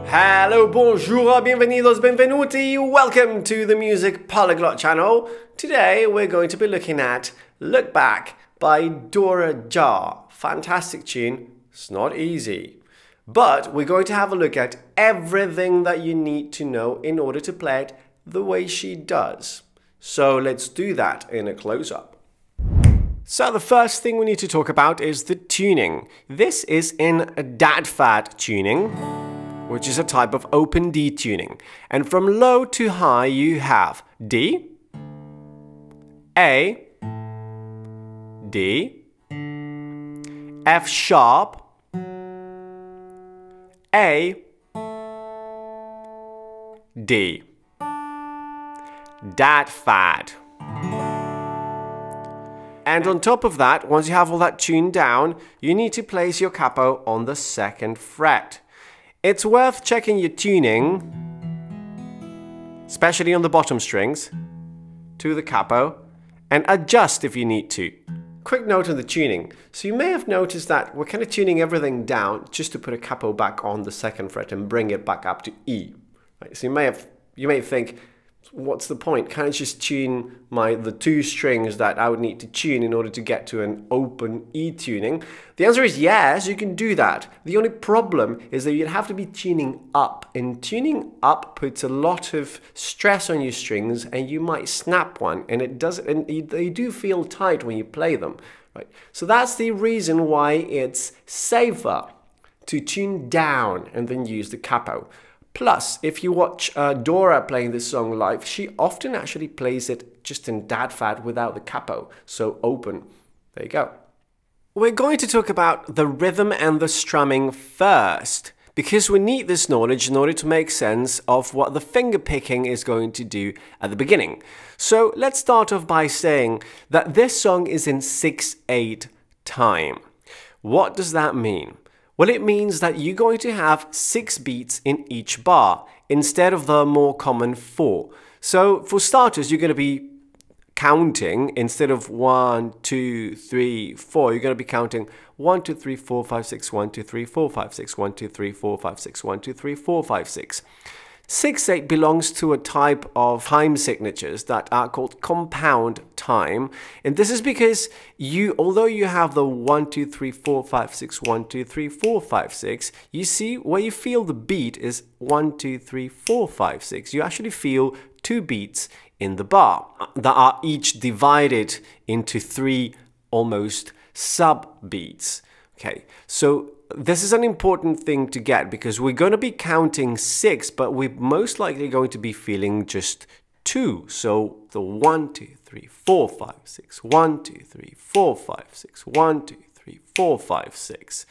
Hello, bonjour, bienvenidos, benvenuti. Welcome to the Music Polyglot channel. Today we're going to be looking at Look Back by Dora Jar. Fantastic tune. It's not easy. But we're going to have a look at everything that you need to know in order to play it the way she does. So let's do that in a close-up. So the first thing we need to talk about is the tuning. This is in a dad-fad tuning, which is a type of open D tuning. And from low to high you have D, A, D, F sharp, A, D. Dad fad. And on top of that, once you have all that tuned down, you need to place your capo on the 2nd fret. It's worth checking your tuning, especially on the bottom strings, to the capo, and adjust if you need to. Quick note on the tuning. So you may have noticed that we're kind of tuning everything down just to put a capo back on the 2nd fret and bring it back up to E. Right? So you may think, what's the point? Can't I just tune the 2 strings that I would need to tune in order to get to an open E tuning? The answer is yes, you can do that. The only problem is that you'd have to be tuning up, and tuning up puts a lot of stress on your strings and you might snap one, and they do feel tight when you play them, right? So that's the reason why it's safer to tune down and then use the capo. Plus, if you watch Dora playing this song live, she often actually plays it just in dad fad without the capo, so open. There you go. We're going to talk about the rhythm and the strumming first, because we need this knowledge in order to make sense of what the finger picking is going to do at the beginning. So let's start off by saying that this song is in 6/8 time. What does that mean? Well, it means that you're going to have 6 beats in each bar instead of the more common 4. So for starters, you're going to be counting instead of 1, 2, 3, 4. You're going to be counting 1, 2, 3, 4, 5, 6, 1, 2, 3, 4, 5, 6, 1, 2, 3, 4, 5, 6, 1, 2, 3, 4, 5, 6. 6/8 belongs to a type of time signatures that are called compound time, and this is because although you have the 1, 2, 3, 4, 5, 6, 1, 2, 3, 4, 5, 6, you see where you feel the beat is 1, 2, 3, 4, 5, 6. You actually feel 2 beats in the bar that are each divided into 3 almost sub beats. Okay, so this is an important thing to get because we're going to be counting 6, but we're most likely going to be feeling just 2. So the 1, 2, 3, 4, 5, 6, 1, 2, 3, 4, 5, 6, 1, 2, 3, 4, 5, 6.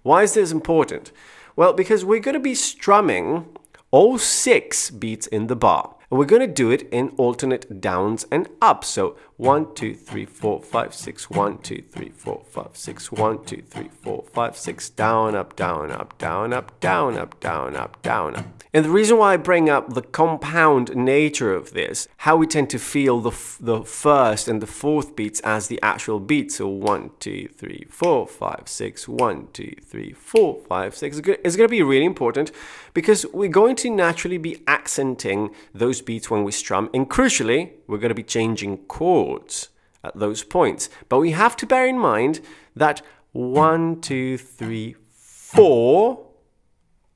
Why is this important? Well, because we're going to be strumming all 6 beats in the bar. And we're going to do it in alternate downs and ups. So 1, 2, 3, 4, 5, 6, 1, 2, 3, 4, 5, 6, 1, 2, 3, 4, 5, 6, down, up, down, up, down, up, down, up, down, up, down, up. And the reason why I bring up the compound nature of this, how we tend to feel the 1st and the 4th beats as the actual beats. So 1, 2, 3, 4, 5, 6, 1, 2, 3, 4, 5, 6 is going to be really important because we're going to naturally be accenting those beats when we strum, and crucially, we're going to be changing chords at those points. But we have to bear in mind that 1, 2, 3, 4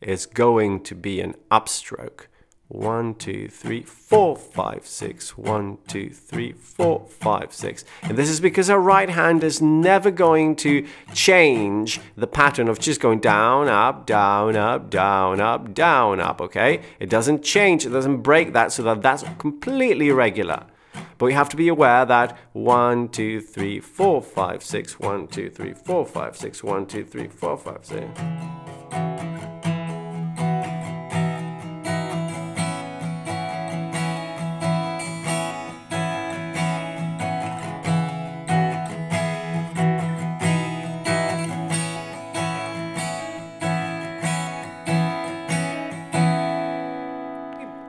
is going to be an upstroke. 1, 2, 3, 4, 5, 6, 1, 2, 3, 4, 5, 6. And this is because our right hand is never going to change the pattern of just going down, up, down, up, down, up, down, up, okay? It doesn't change, it doesn't break that, so that's completely regular. But we have to be aware that 1, 2, 3, 4, 5, 6, 1, 2, 3, 4, 5, 6, 1, 2, 3, 4, 5, 6.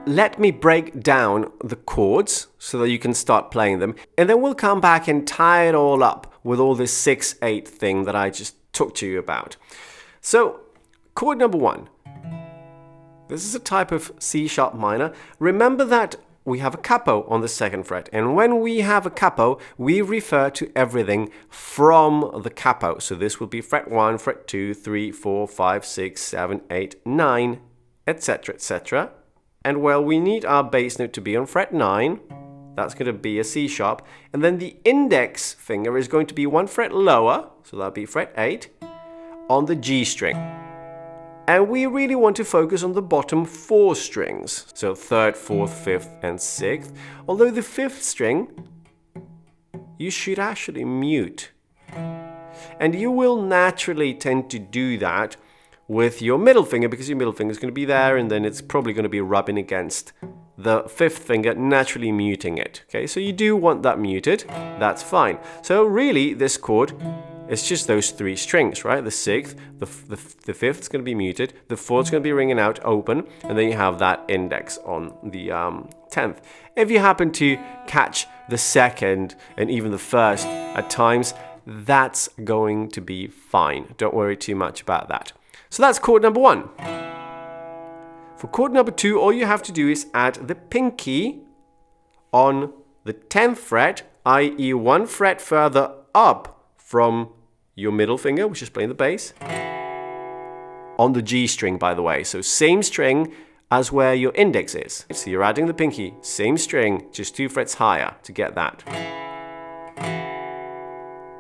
Let me break down the chords so that you can start playing them, and then we'll come back and tie it all up with all this 6/8 thing that I just talked to you about. So, chord number 1. This is a type of C sharp minor. Remember that we have a capo on the 2nd fret, and when we have a capo, we refer to everything from the capo. So this will be fret 1, fret 2, 3, 4, 5, 6, 7, 8, 9, etc., etc. And well, we need our bass note to be on fret 9. That's going to be a C sharp. And then the index finger is going to be 1 fret lower, so that'll be fret 8, on the G string. And we really want to focus on the bottom 4 strings. So 3rd, 4th, 5th, and 6th. Although the 5th string, you should actually mute. And you will naturally tend to do that with your middle finger, because your middle finger is going to be there, and then it's probably going to be rubbing against the 5th finger, naturally muting it. Okay, so you do want that muted. That's fine. So really, this chord, it's just those 3 strings, right? The 6th, the 5th is going to be muted, the 4th is going to be ringing out open, and then you have that index on the 10th. If you happen to catch the 2nd and even the 1st at times, that's going to be fine. Don't worry too much about that. So that's chord number 1. For chord number 2, all you have to do is add the pinky on the 10th fret, i.e. 1 fret further up from your middle finger, which is playing the bass, on the G string, by the way. So same string as where your index is. So you're adding the pinky, same string, just 2 frets higher to get that.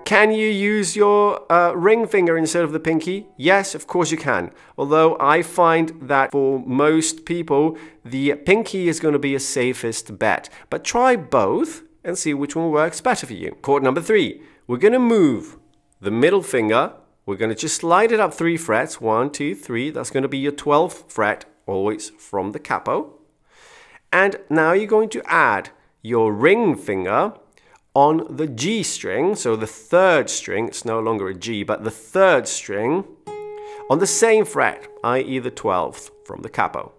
Can you use your ring finger instead of the pinky? Yes, of course you can. Although I find that for most people, the pinky is going to be a safest bet. But try both and see which one works better for you. Chord number 3. We're going to move the middle finger. We're going to just slide it up 3 frets. 1, 2, 3. That's going to be your 12th fret, always from the capo. And now you're going to add your ring finger on the G string, so the 3rd string, it's no longer a G, but the 3rd string on the same fret, i.e. the 12th from the capo.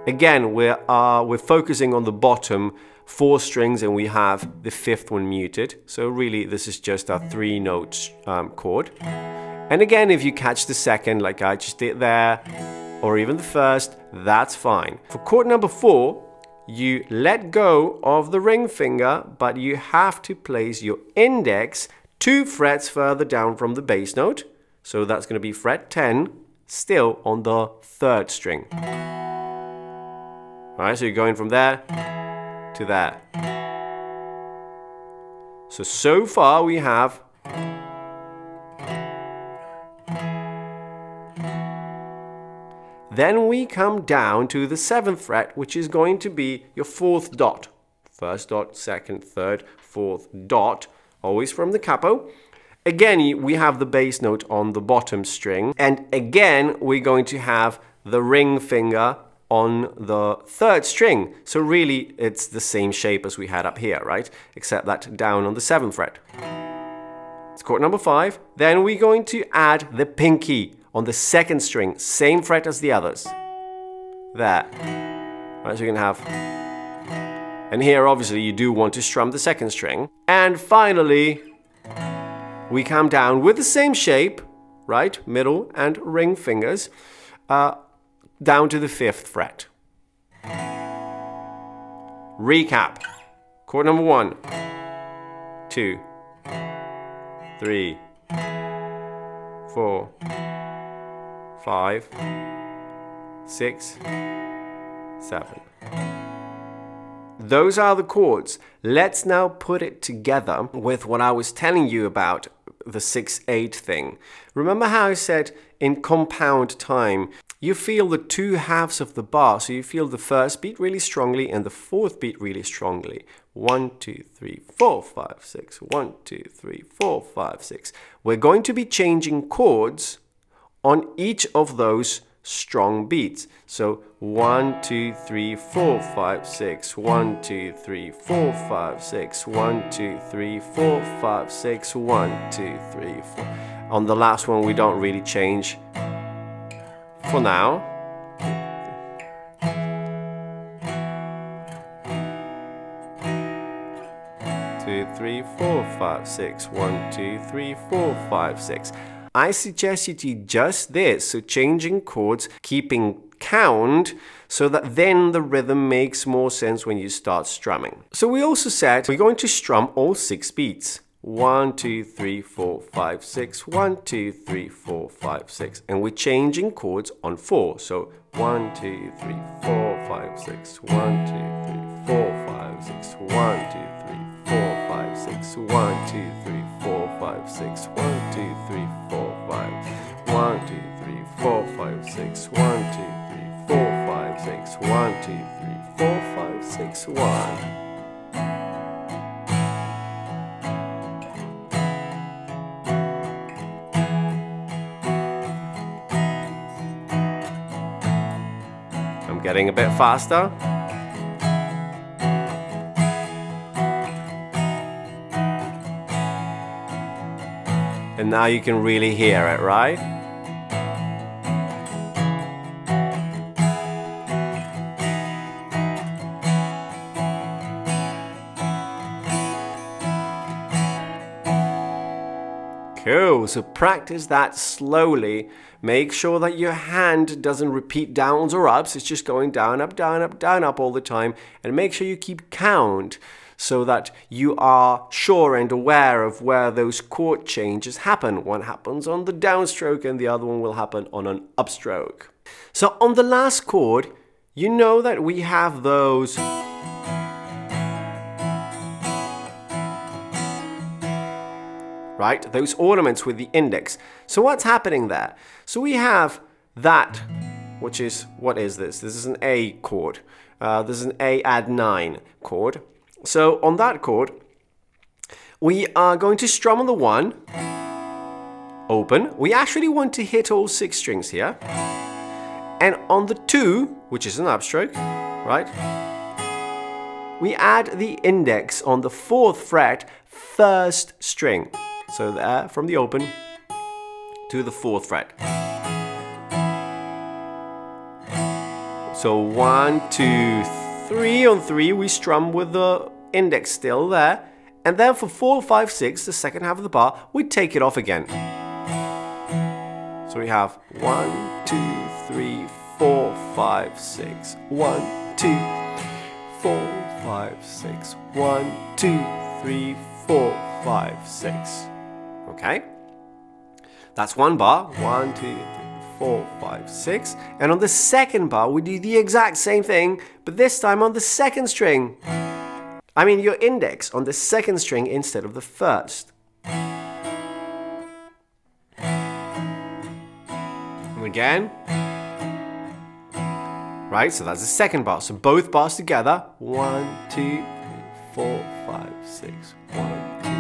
Again, we're focusing on the bottom 4 strings, and we have the 5th one muted. So really, this is just a 3-note chord. And again, if you catch the 2nd, like I just did there, or even the 1st, that's fine. For chord number 4, you let go of the ring finger, but you have to place your index 2 frets further down from the bass note. So that's going to be fret 10, still on the 3rd string. Alright, so you're going from there to there. So far we have then we come down to the 7th fret, which is going to be your 4th dot. 1st dot, 2nd, 3rd, 4th dot, always from the capo. Again, we have the bass note on the bottom string. And again, we're going to have the ring finger on the 3rd string. So really, it's the same shape as we had up here, right? Except that down on the 7th fret. It's chord number 5. Then we're going to add the pinky on the 2nd string, same fret as the others. There. Right, so you can have... And here, obviously, you do want to strum the 2nd string. And finally, we come down with the same shape, right? Middle and ring fingers, down to the 5th fret. Recap. Chord number 1, 2, 3, 4, 5, 6, 7. Those are the chords. Let's now put it together with what I was telling you about the 6/8 thing. Remember how I said in compound time, you feel the 2 halves of the bar. So you feel the 1st beat really strongly and the 4th beat really strongly. 1, 2, 3, 4, 5, 6. 1, 2, 3, 4, 5, 6. We're going to be changing chords on each of those strong beats. So 1, 2, 3, 4, 5, 6. 1, 2, 3, 4, 5, 6. 1, 2, 3, 4, 5, 6. 1, 2, 3, 4. On the last one, we don't really change for now. 2, 3, 4, 5, 6. 1, 2, 3, 4, 5, 6. I suggest you do just this. So changing chords, keeping count, so that then the rhythm makes more sense when you start strumming. So we also said we're going to strum all 6 beats. 1, 2, 3, 4, 5, 6. 1, 2, 3, 4, 5, 6. And we're changing chords on 4. So 1, 2, 3, 4, 5, 6. 1, 2, 3, 4, 5, 6. 1, 2, 3, 4, 5, 6. 1, 2, 3, 4, 5, 6. 1, 2, 3, 4, 5. 1, 2, 3, 4, 5, 6. 1, 2, 3, 4, 5, 6. 1, 2, 3, 4, 5, 6. 1. Getting a bit faster. And now you can really hear it, right? Cool, so practice that slowly. Make sure that your hand doesn't repeat downs or ups. It's just going down, up, down, up, down, up all the time. And make sure you keep count so that you are sure and aware of where those chord changes happen. One happens on the downstroke and the other one will happen on an upstroke. So on the last chord, you know that we have those right? Those ornaments with the index. So what's happening there? So we have that, which is, what is this? This is an A chord. This is an A add 9 chord. So on that chord, we are going to strum on the 1, open. We actually want to hit all 6 strings here. And on the 2, which is an upstroke, right? We add the index on the 4th fret, 1st string. So there, from the open to the 4th fret. So 1, 2, 3. On 3 we strum with the index still there. And then for 4, 5, 6, the second half of the bar, we take it off again. So we have 1, 2, 3, 4, 5, 6. 1, 2, 4, 5, 6. 1, 2, 3, 4, 5, 6. Okay, that's one bar. 1, 2, 3, 4, 5, 6. And on the second bar, we do the exact same thing, but this time on the 2nd string. I mean, your index on the 2nd string instead of the 1st. And again. Right, so that's the 2nd bar. So both bars together. 1, 2, 3, 4, 5, 6. 1, 2,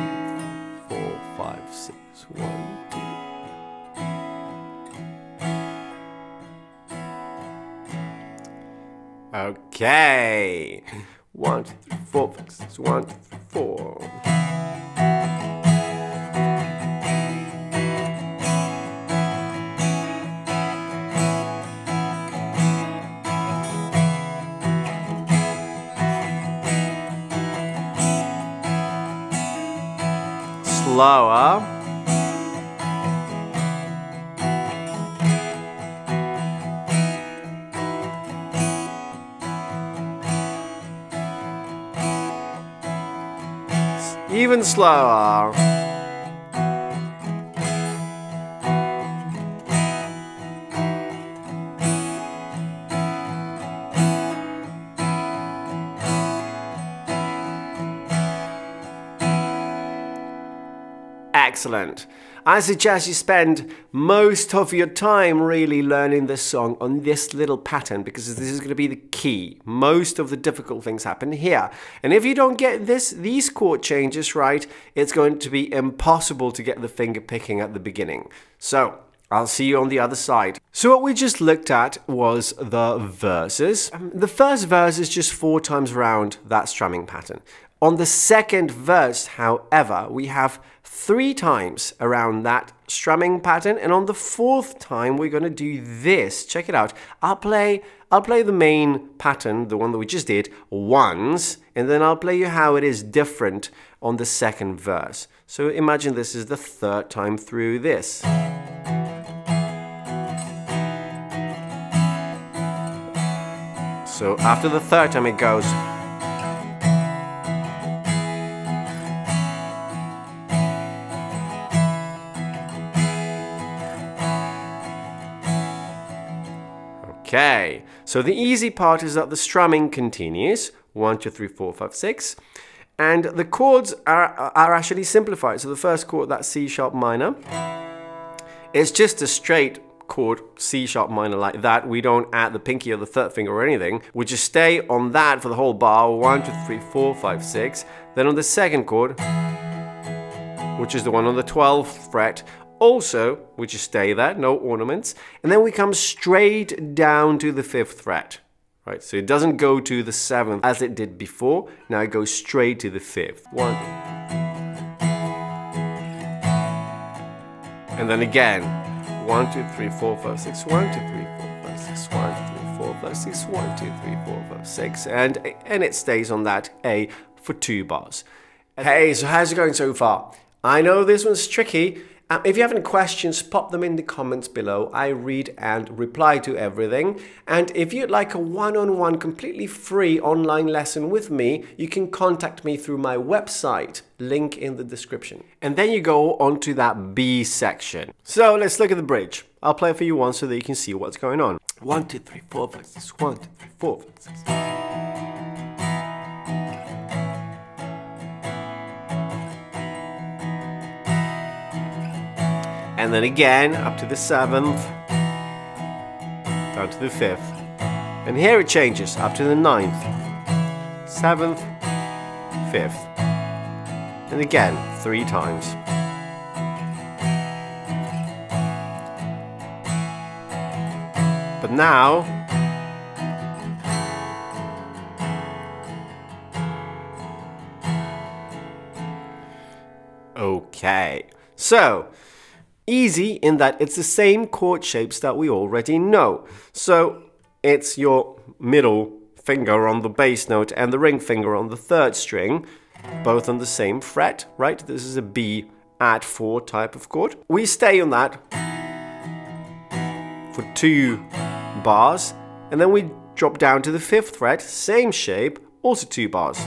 4, 5, 6. 1, 2. Okay. 1, 2, 3, 4, 5, 6. 1, 2, 3, 4. Slower. Even slower. Excellent. I suggest you spend most of your time really learning this song on this little pattern, because this is going to be the key. Most of the difficult things happen here. And if you don't get these chord changes right, it's going to be impossible to get the finger picking at the beginning. So I'll see you on the other side. So what we just looked at was the verses. The first verse is just 4 times around that strumming pattern. On the second verse, however, we have 3 times around that strumming pattern, and on the 4th time we're going to do this. Check it out. I'll play the main pattern, the one that we just did, once, and then I'll play you how it is different on the second verse. So imagine this is the third time through this. So after the third time it goes. Okay, so the easy part is that the strumming continues, 1, 2, 3, 4, 5, 6, and the chords are actually simplified. So the first chord, that's C sharp minor, it's just a straight chord, C sharp minor like that. We don't add the pinky or the third finger or anything. We just stay on that for the whole bar, 1, 2, 3, 4, 5, 6. Then on the second chord, which is the one on the 12th fret, also, we just stay there, no ornaments, and then we come straight down to the 5th fret, right? So it doesn't go to the 7th as it did before, now it goes straight to the 5th. 1, 2. And then again, 1, 2, 3, 4, 5, 6, 1, 2, 3, 4, 5, 6, 1, 2, 3, 4, 5, 6, 1, 2, 3, 4, 5, 6, and it stays on that A for 2 bars. Hey, so how's it going so far? I know this one's tricky. If you have any questions, pop them in the comments below. I read and reply to everything. And if you'd like a one-on-one, completely free online lesson with me, you can contact me through my website, link in the description. And then you go on to that B section. So let's look at the bridge. I'll play it for you once so that you can see what's going on. 1, 2, 3, 4, 5, 6, 1, 2, 3, 4, 5, 6. And then again, up to the 7th, down to the 5th. And here it changes, up to the 9th, 7th, 5th. And again, 3 times. But now, okay, so, easy in that it's the same chord shapes that we already know. So it's your middle finger on the bass note and the ring finger on the 3rd string, both on the same fret, right? This is a B add 4 type of chord. We stay on that for 2 bars, and then we drop down to the 5th fret, same shape, also 2 bars.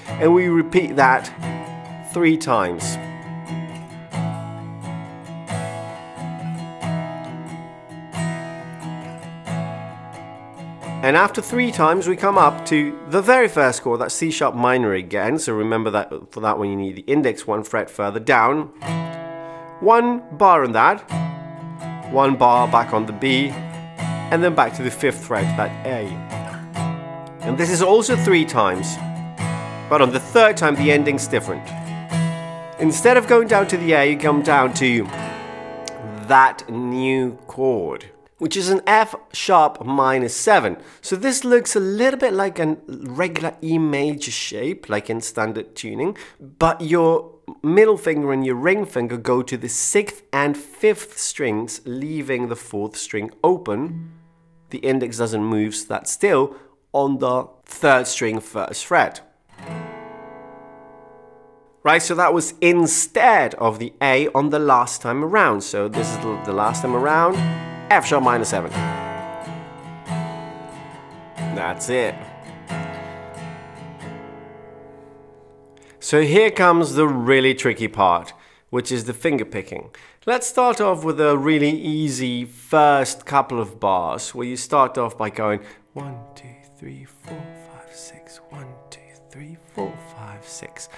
And we repeat that 3 times. And after 3 times, we come up to the very first chord, that's C sharp minor again. So remember that for that one, you need the index 1 fret further down. 1 bar on that, 1 bar back on the B, and then back to the 5th fret, that A. And this is also 3 times, but on the 3rd time, the ending's different. Instead of going down to the A, you come down to that new chord, which is an F sharp minor 7. So this looks a little bit like a regular E major shape, like in standard tuning, but your middle finger and your ring finger go to the 6th and 5th strings, leaving the 4th string open. The index doesn't move, so that's still on the 3rd string 1st fret. Right, so that was instead of the A on the last time around. So this is the last time around. F sharp minor 7. That's it. So here comes the really tricky part, which is the finger picking. Let's start off with a really easy first couple of bars, where you start off by going 1, 2, 3, 4, 5, 6, 1, 2, 3, 4, 5, 6.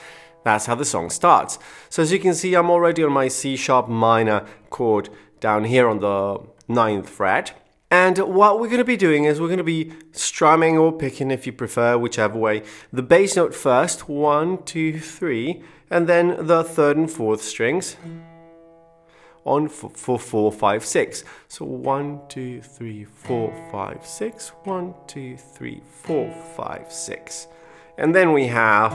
That's how the song starts. So as you can see, I'm already on my C sharp minor chord down here on the 9th fret. And what we're going to be doing is we're going to be strumming or picking, if you prefer, whichever way, the bass note first, 1, 2, 3, and then the 3rd and 4th strings on for 4, 5, 6. So 1, 2, 3, 4, 5, 6, 1, 2, 3, 4, 5, 6. And then we have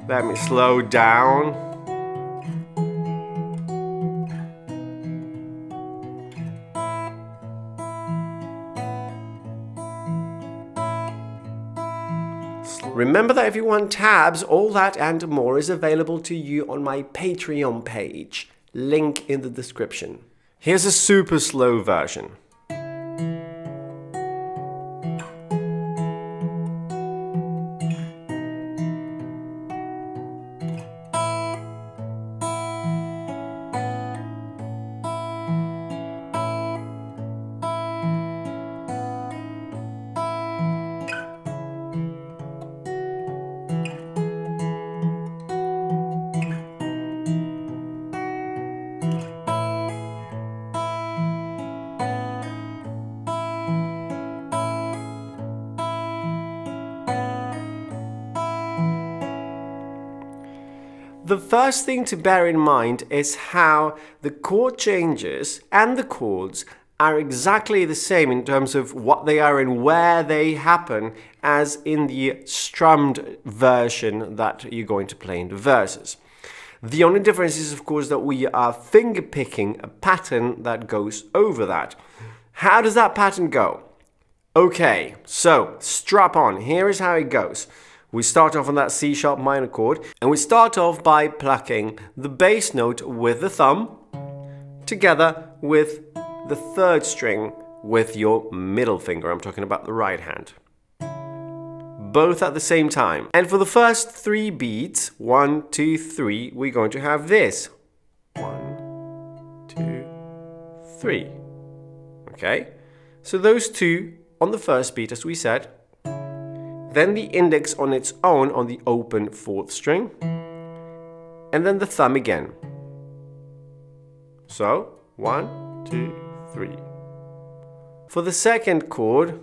let me slow down. Remember that if you want tabs, all that and more is available to you on my Patreon page. Link in the description. Here's a super slow version. The first thing to bear in mind is how the chord changes and the chords are exactly the same in terms of what they are and where they happen as in the strummed version that you're going to play in the verses. The only difference is, of course, that we are finger picking a pattern that goes over that. How does that pattern go? Okay, so strap on. Here is how it goes. We start off on that C sharp minor chord, and we start off by plucking the bass note with the thumb together with the third string with your middle finger. I'm talking about the right hand. Both at the same time. And for the first 3 beats, 1, 2, 3, we're going to have this. 1, 2, 3. Okay? So those 2 on the first beat, as we said. Then the index on its own on the open 4th string, and then the thumb again. So 1, 2, 3. For the second chord,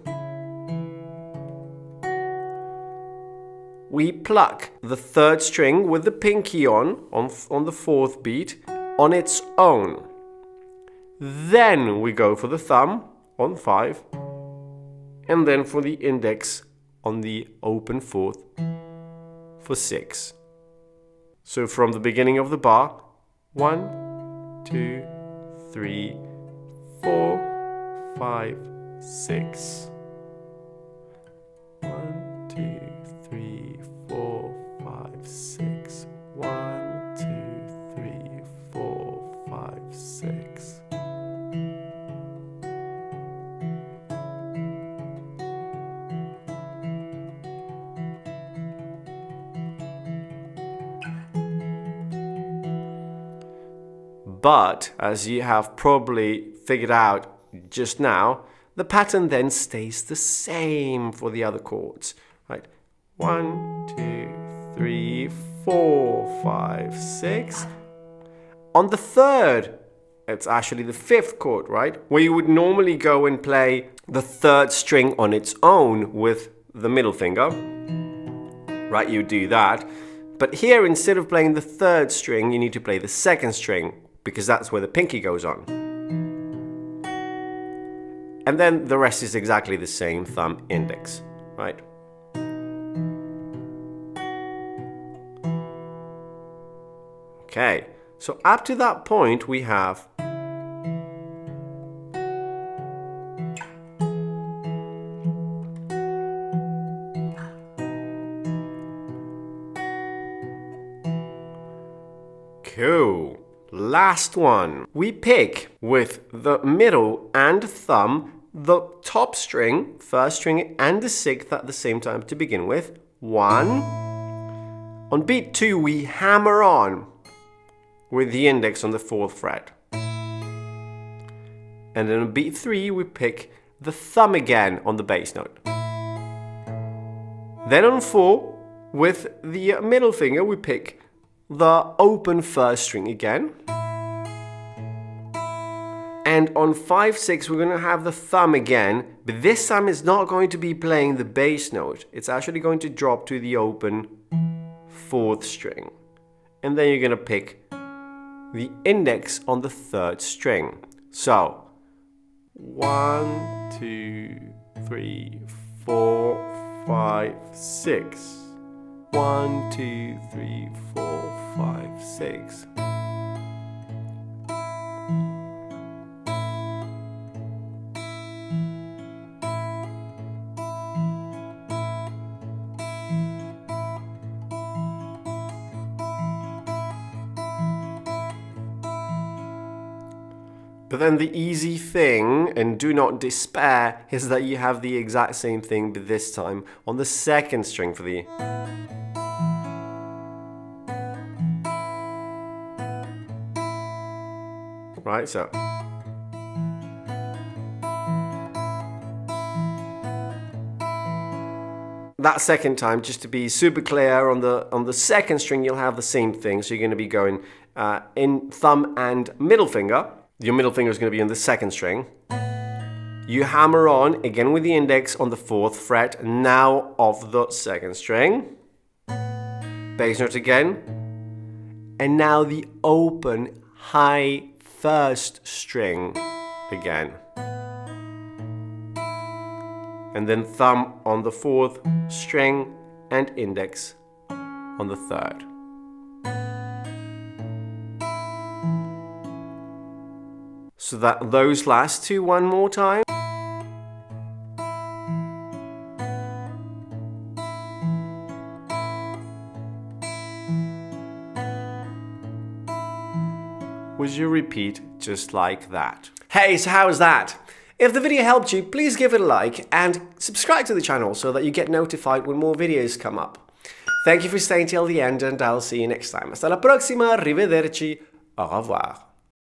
we pluck the 3rd string with the pinky on the 4th beat on its own. Then we go for the thumb on 5, and then for the index on the open 4th for 6. So from the beginning of the bar, 1, 2, 3, 4, 5, 6. 1, 2, 3, 4, 5, 6. 1, 2, 3, 4, 5, 6. But, as you have probably figured out just now, the pattern then stays the same for the other chords. Right? 1, 2, 3, 4, 5, 6. On the third, it's actually the 5th chord, right? Where you would normally go and play the 3rd string on its own with the middle finger. Right, you do that. But here, instead of playing the 3rd string, you need to play the 2nd string, because that's where the pinky goes on. And then the rest is exactly the same, thumb, index, right? Okay, so up to that point we have cool. Last one. We pick with the middle and thumb the top string, 1st string, and the 6th at the same time to begin with. 1. On beat 2, we hammer on with the index on the 4th fret. And then on beat 3, we pick the thumb again on the bass note. Then on 4, with the middle finger, we pick the open 1st string again. And on 5, 6, we're going to have the thumb again, but this time it's not going to be playing the bass note. It's actually going to drop to the open 4th string. And then you're going to pick the index on the 3rd string. So 1, 2, 3, 4, 5, 6. 1, 2, 3, 4, 5, 6. But then the easy thing, and do not despair, is that you have the exact same thing, but this time on the second string for the... Right, so... That second time, just to be super clear, on the second string you'll have the same thing. So you're going to be going in thumb and middle finger. Your middle finger is going to be on the second string. You hammer on, again with the index, on the 4th fret, now of the second string. Bass note again. And now the open high 1st string again. And then thumb on the 4th string and index on the 3rd. So that those last two one more time. Was your repeat just like that. Hey, so how was that? If the video helped you, please give it a like and subscribe to the channel so that you get notified when more videos come up. Thank you for staying till the end and I'll see you next time. Hasta la próxima, arrivederci, au revoir.